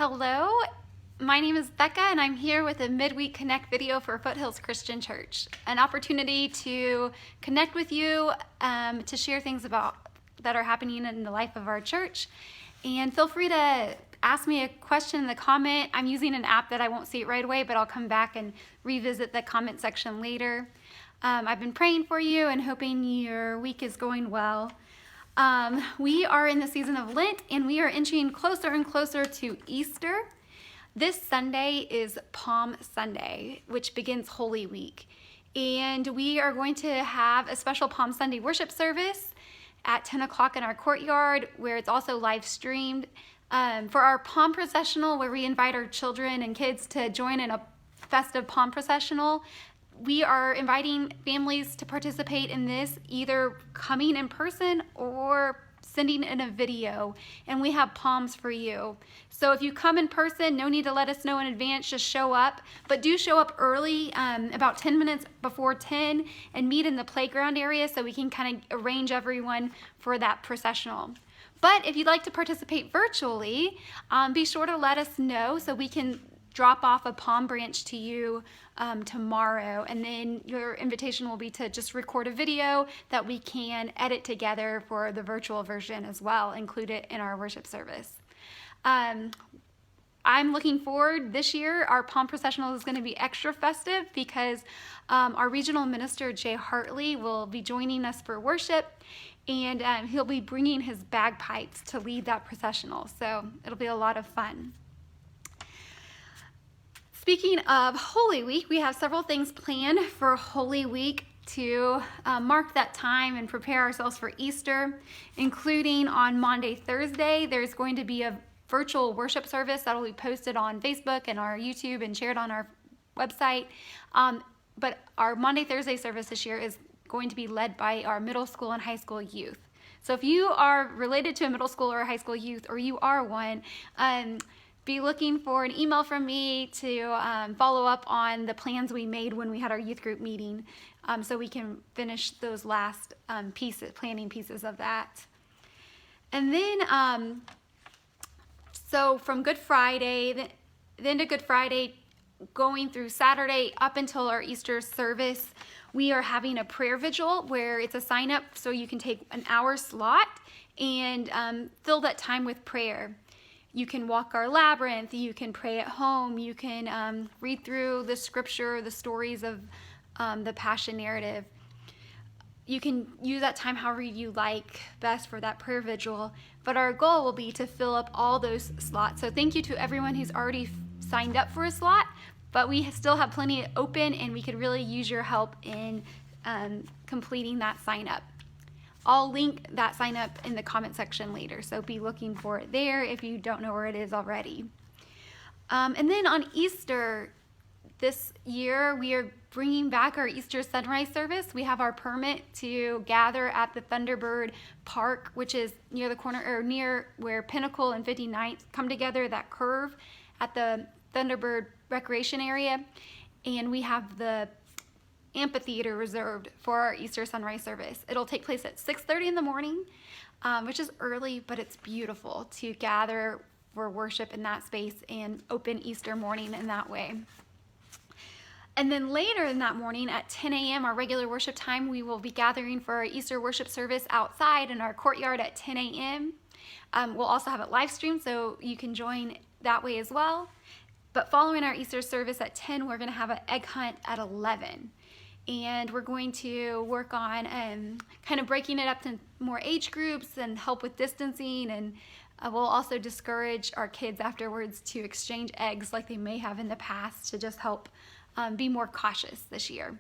Hello, my name is Bekah and I'm here with a Midweek Connect video for Foothills Christian Church. An opportunity to connect with you, to share things that are happening in the life of our church. And feel free to ask me a question in the comment. I'm using an app that I won't see it right away, but I'll come back and revisit the comment section later. I've been praying for you and hoping your week is going well. We are in the season of Lent and we are inching closer and closer to Easter. This Sunday is Palm Sunday, which begins Holy Week. And we are going to have a special Palm Sunday worship service at 10 o'clock in our courtyard, where it's also live streamed. For our Palm Processional, where we invite our children and kids to join in a festive Palm Processional, we are inviting families to participate in this, either coming in person or sending in a video, and we have palms for you. So if you come in person, no need to let us know in advance, just show up. But do show up early, about 10 minutes before 10, and meet in the playground area so we can kind of arrange everyone for that processional. But if you'd like to participate virtually, be sure to let us know so we can drop off a palm branch to you tomorrow, and then your invitation will be to just record a video that we can edit together for the virtual version as well, include it in our worship service. I'm looking forward. This year our Palm Processional is going to be extra festive because our regional minister Jay Hartley will be joining us for worship, and he'll be bringing his bagpipes to lead that processional, so it'll be a lot of fun. Speaking of Holy Week, we have several things planned for Holy Week to mark that time and prepare ourselves for Easter, including on Maundy, Thursday. There's going to be a virtual worship service that will be posted on Facebook and our YouTube and shared on our website. But our Maundy, Thursday service this year is going to be led by our middle school and high school youth. So if you are related to a middle school or a high school youth, or you are one, be looking for an email from me to follow up on the plans we made when we had our youth group meeting, so we can finish those last planning pieces of that. And then, so from Good Friday, then to Good Friday, going through Saturday up until our Easter service, we are having a prayer vigil where it's a sign up so you can take an hour slot and fill that time with prayer. You can walk our labyrinth, you can pray at home, you can read through the scripture, the stories of the Passion narrative. You can use that time however you like best for that prayer vigil, but our goal will be to fill up all those slots. So thank you to everyone who's already signed up for a slot, but we still have plenty open and we could really use your help in completing that sign up. I'll link that sign up in the comment section later, so be looking for it there if you don't know where it is already. And then on Easter this year, we are bringing back our Easter sunrise service. We have our permit to gather at the Thunderbird Park, which is near the corner, or near where Pinnacle and 59th come together, that curve at the Thunderbird recreation area. And we have the amphitheater reserved for our Easter sunrise service. It'll take place at 6:30 in the morning, which is early, but it's beautiful to gather for worship in that space and open Easter morning in that way. And then later in that morning at 10 a.m., our regular worship time, we will be gathering for our Easter worship service outside in our courtyard at 10 a.m. We'll also have it live streamed, so you can join that way as well. But following our Easter service at 10, we're going to have an egg hunt at 11. And we're going to work on kind of breaking it up to more age groups and help with distancing, and we'll also discourage our kids afterwards to exchange eggs like they may have in the past, to just help be more cautious this year.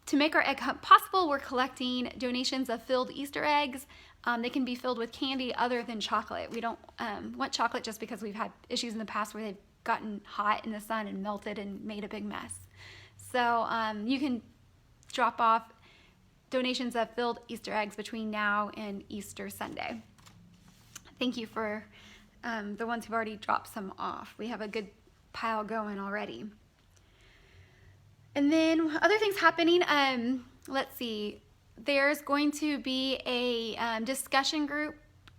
To make our egg hunt possible, we're collecting donations of filled Easter eggs. They can be filled with candy other than chocolate. We don't want chocolate just because we've had issues in the past where they've gotten hot in the sun and melted and made a big mess. So you can drop off donations of filled Easter eggs between now and Easter Sunday. Thank you for the ones who've already dropped some off. We have a good pile going already. And then other things happening, let's see, there's going to be a discussion group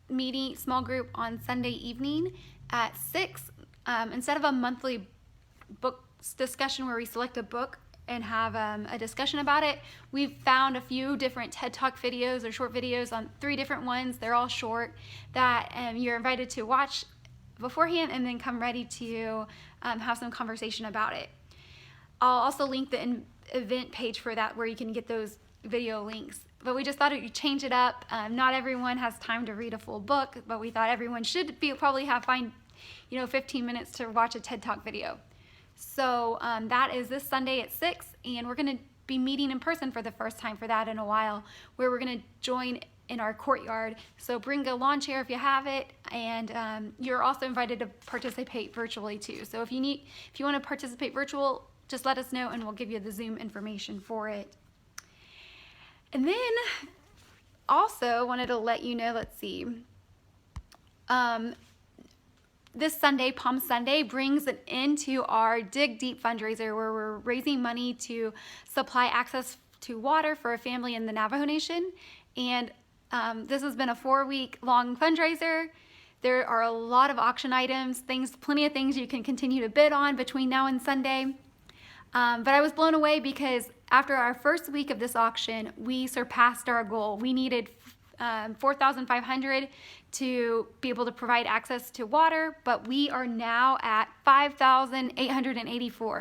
meeting, small group on Sunday evening at 6. Instead of a monthly book discussion where we select a book and have a discussion about it, we've found a few different TED Talk videos or short videos on 3 different ones. They're all short that you're invited to watch beforehand and then come ready to have some conversation about it. I'll also link the event page for that where you can get those video links. But we just thought you'd change it up. Not everyone has time to read a full book, but we thought everyone should probably find 15 minutes to watch a TED Talk video. So that is this Sunday at 6, and we're going to be meeting in person for the first time for that in a while, where we're going to join in our courtyard. So bring a lawn chair if you have it, and you're also invited to participate virtually too. So if you want to participate virtual, just let us know and we'll give you the Zoom information for it. And then also wanted to let you know, let's see, this Sunday, Palm Sunday, brings an end to our Dig Deep fundraiser where we're raising money to supply access to water for a family in the Navajo Nation. And this has been a 4-week long fundraiser. There are a lot of auction items, plenty of things you can continue to bid on between now and Sunday. But I was blown away because after our first week of this auction, we surpassed our goal. We needed 4,500 to be able to provide access to water, but we are now at 5,884.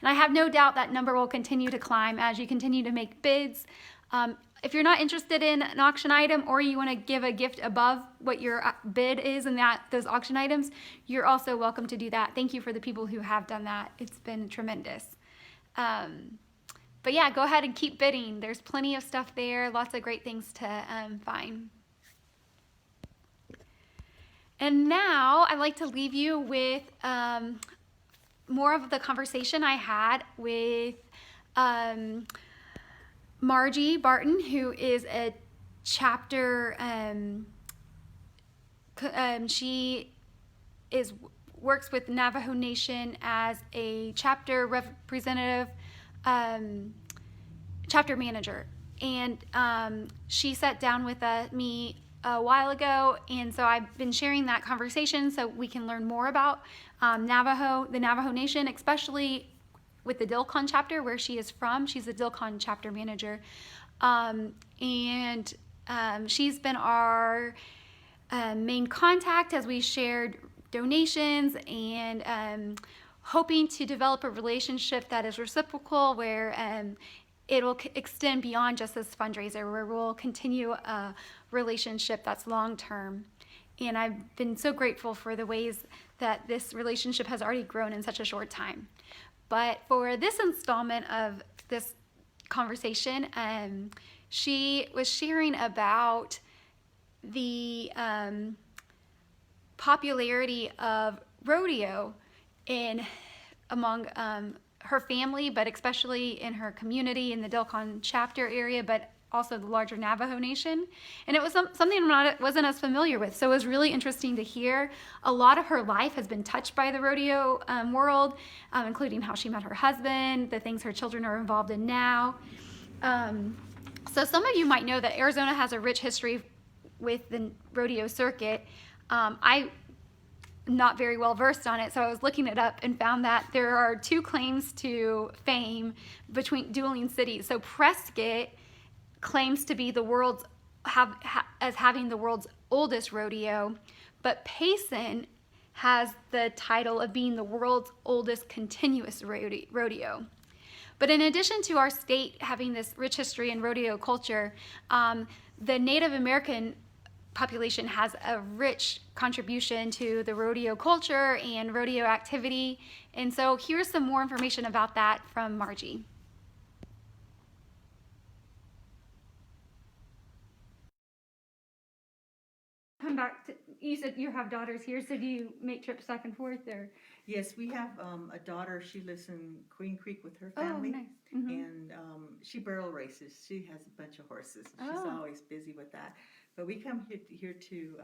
And I have no doubt that number will continue to climb as you continue to make bids. If you're not interested in an auction item or you want to give a gift above what your bid is in those auction items, you're also welcome to do that. Thank you for the people who have done that. It's been tremendous. But yeah, go ahead and keep bidding. There's plenty of stuff there, lots of great things to find. And now I'd like to leave you with more of the conversation I had with Margie Barton, who is a chapter, she works with Navajo Nation as a chapter representative, chapter manager. And she sat down with me a while ago, and so I've been sharing that conversation so we can learn more about the Navajo Nation, especially with the Dilcon chapter where she is from. She's the Dilcon chapter manager, and she's been our main contact as we shared donations and hoping to develop a relationship that is reciprocal, where it'll extend beyond just this fundraiser, where we'll continue a relationship that's long-term. And I've been so grateful for the ways that this relationship has already grown in such a short time. But for this installment of this conversation, she was sharing about the popularity of rodeo among her family, but especially in her community in the Dilcon chapter area, but also the larger Navajo Nation. And it was something I wasn't as familiar with, so it was really interesting to hear. A lot of her life has been touched by the rodeo world, including how she met her husband, the things her children are involved in now. So some of you might know that Arizona has a rich history with the rodeo circuit. I'm not very well versed on it, so I was looking it up and found that there are 2 claims to fame between dueling cities. So Prescott claims to be as having the world's oldest rodeo, but Payson has the title of being the world's oldest continuous rodeo. But in addition to our state having this rich history in rodeo culture, the Native American population has a rich contribution to the rodeo culture and rodeo activity. And so here's some more information about that from Margie. Come back to, you said you have daughters here, so do you make trips back and forth, or? Yes, we have a daughter. She lives in Queen Creek with her family. Oh, nice. Mm-hmm. And she barrel races. She has a bunch of horses. She's always busy with that. But we come here to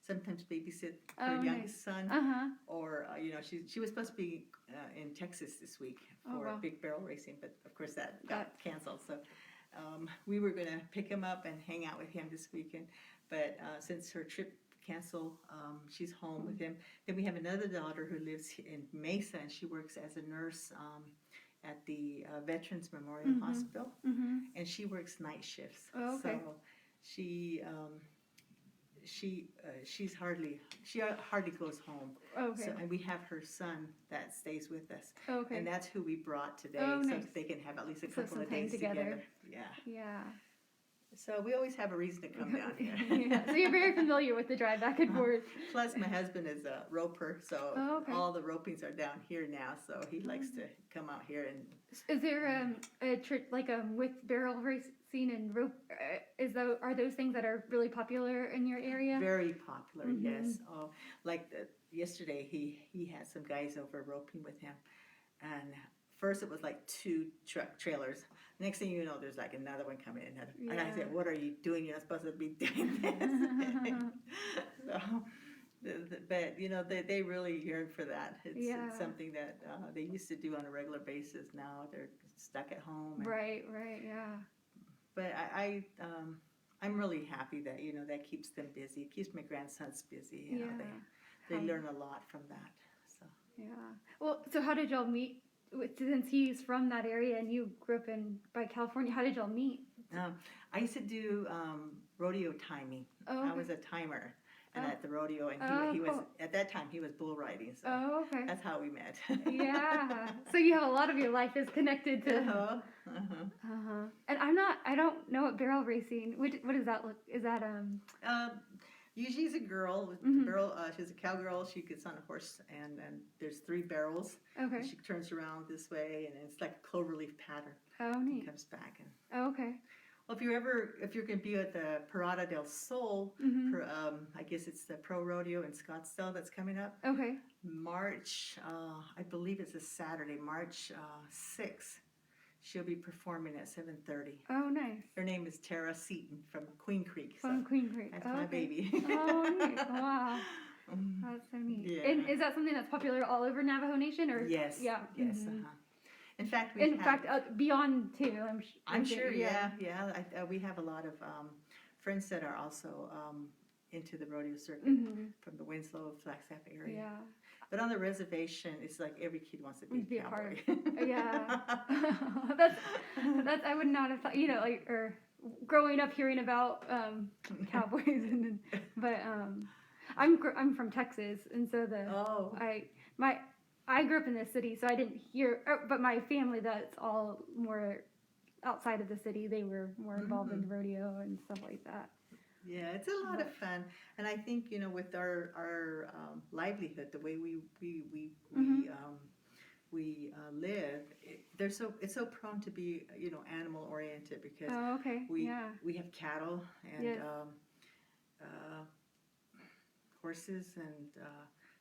sometimes babysit her youngest son, or she was supposed to be in Texas this week for big barrel racing, but of course that got canceled. So we were going to pick him up and hang out with him this weekend, but since her trip cancel. She's home with him. Then we have another daughter who lives in Mesa, and she works as a nurse at the Veterans Memorial Hospital, and she works night shifts. Oh, okay. So she hardly goes home. Okay. So, and we have her son that stays with us. Okay. And that's who we brought today, Oh, so nice. they can have at least a So couple some of time days together. Yeah. Yeah. So we always have a reason to come down here. Yeah. So you're very familiar with the drive back and forth. Plus, my husband is a roper, so Oh, okay. all the ropings are down here now. So he likes to come out here and. Is there a trip like with barrel racing and rope? Are those things that are really popular in your area? Very popular, yes. Oh, like yesterday, he had some guys over roping with him, and first it was like 2 truck trailers. Next thing you know, there's like another one coming in, and I said, "What are you doing? You're not supposed to be doing this." So, but you know, they really yearn for that. It's something that they used to do on a regular basis. Now they're stuck at home. Right, yeah. But I'm really happy that that keeps them busy. It keeps my grandsons busy. You know, they learn a lot from that. So yeah. Well, so how did y'all meet? Since he's from that area and you grew up by California, how did y'all meet? I used to do rodeo timing. Oh, okay. I was a timer. And at the rodeo, and he was at that time he was bull riding, so that's how we met. Yeah. So you have a lot of your life is connected to. And I don't know what barrel racing. What does that look? Is that Usually she's a girl. She's a cowgirl. She gets on a horse, and there's 3 barrels. Okay. And she turns around this way, and it's like a cloverleaf pattern. Oh, neat. And comes back and. Oh, okay. Well, if you're going to be at the Parada del Sol, I guess it's the Pro Rodeo in Scottsdale that's coming up. Okay. March, I believe it's a Saturday, March 6th. She'll be performing at 7:30. Oh, nice. Her name is Tara Seaton from Queen Creek. From Queen Creek. That's my baby. Oh, neat. Wow. That's so neat. Yeah. And is that something that's popular all over Navajo Nation, or? Yes. Yeah. Yes. In fact, beyond too. I'm sure. Yeah. We have a lot of friends that are also into the rodeo circuit from the Winslow, Flagstaff area. Yeah. But on the reservation, it's like every kid wants to be a cowboy. Yeah. that's I would not have thought. Or growing up hearing about cowboys, but I'm from Texas, and so I grew up in the city, so I didn't hear. But my family, that's all more outside of the city. They were more involved in the rodeo and stuff like that. Yeah, it's a lot of fun, and I think with our livelihood, the way we live, it's so prone to be animal oriented because we have cattle and horses, and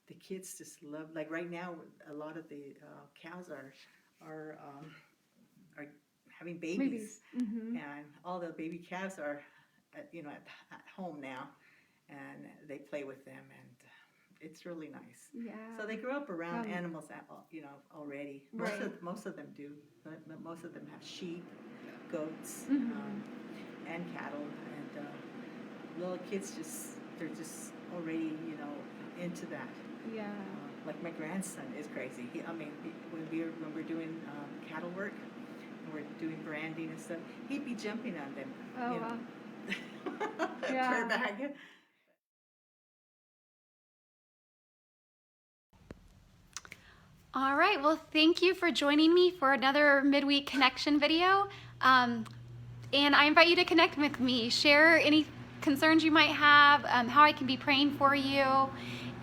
the kids just love. Like right now, a lot of the cows are having babies, and all the baby calves are at home now, and they play with them, and it's really nice. Yeah. So they grow up around animals, already. Most of them do. But most of them have sheep, goats, and cattle, and little kids they're just already into that. Yeah. Like my grandson is crazy. When we're doing cattle work and we're doing branding and stuff, he'd be jumping on them. Oh, wow. Per bag. All right. Well, thank you for joining me for another Midweek Connection video. And I invite you to connect with me. Share any concerns you might have, how I can be praying for you,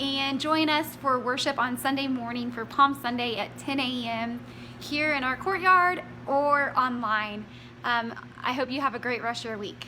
and join us for worship on Sunday morning for Palm Sunday at 10 a.m. here in our courtyard or online. I hope you have a great rest of your week.